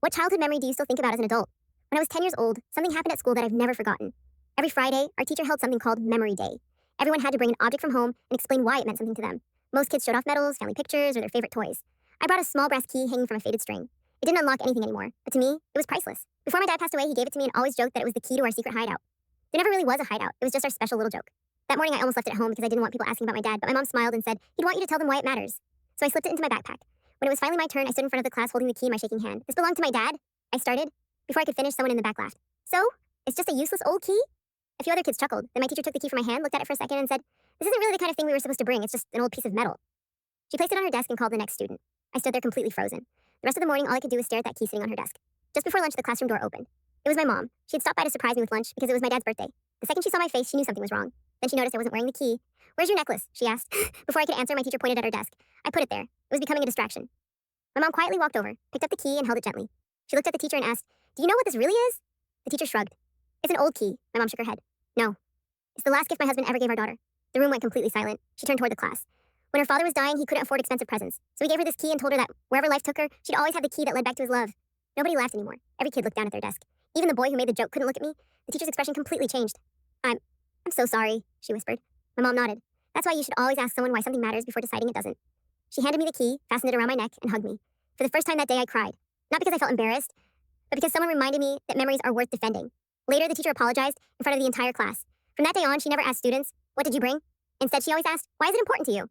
What childhood memory do you still think about as an adult? When I was 10 years old, something happened at school that I've never forgotten. Every Friday, our teacher held something called Memory Day. Everyone had to bring an object from home and explain why it meant something to them. Most kids showed off medals, family pictures, or their favorite toys. I brought a small brass key hanging from a faded string. It didn't unlock anything anymore, but to me, it was priceless. Before my dad passed away, he gave it to me and always joked that it was the key to our secret hideout. There never really was a hideout, it was just our special little joke. That morning, I almost left it at home because I didn't want people asking about my dad, but my mom smiled and said, he'd want you to tell them why it matters. So I slipped it into my backpack. When it was finally my turn, I stood in front of the class holding the key in my shaking hand. This belonged to my dad? I started. Before I could finish, someone in the back laughed. So? It's just a useless old key? A few other kids chuckled. Then my teacher took the key from my hand, looked at it for a second, and said, this isn't really the kind of thing we were supposed to bring. It's just an old piece of metal. She placed it on her desk and called the next student. I stood there completely frozen. The rest of the morning, all I could do was stare at that key sitting on her desk. Just before lunch, the classroom door opened. It was my mom. She had stopped by to surprise me with lunch because it was my dad's birthday. The second she saw my face, she knew something was wrong. Then she noticed I wasn't wearing the key. Where's your necklace? She asked. Before I could answer, my teacher pointed at her desk. I put it there. It was becoming a distraction. My mom quietly walked over, picked up the key, and held it gently. She looked at the teacher and asked, do you know what this really is? The teacher shrugged. It's an old key. My mom shook her head. No. It's the last gift my husband ever gave our daughter. The room went completely silent. She turned toward the class. When her father was dying, he couldn't afford expensive presents. So he gave her this key and told her that wherever life took her, she'd always have the key that led back to his love. Nobody laughed anymore. Every kid looked down at their desk. Even the boy who made the joke couldn't look at me. The teacher's expression completely changed. I'm so sorry, she whispered. My mom nodded. That's why you should always ask someone why something matters before deciding it doesn't. She handed me the key, fastened it around my neck, and hugged me. For the first time that day, I cried. Not because I felt embarrassed, but because someone reminded me that memories are worth defending. Later, the teacher apologized in front of the entire class. From that day on, she never asked students, what did you bring? Instead, she always asked, why is it important to you?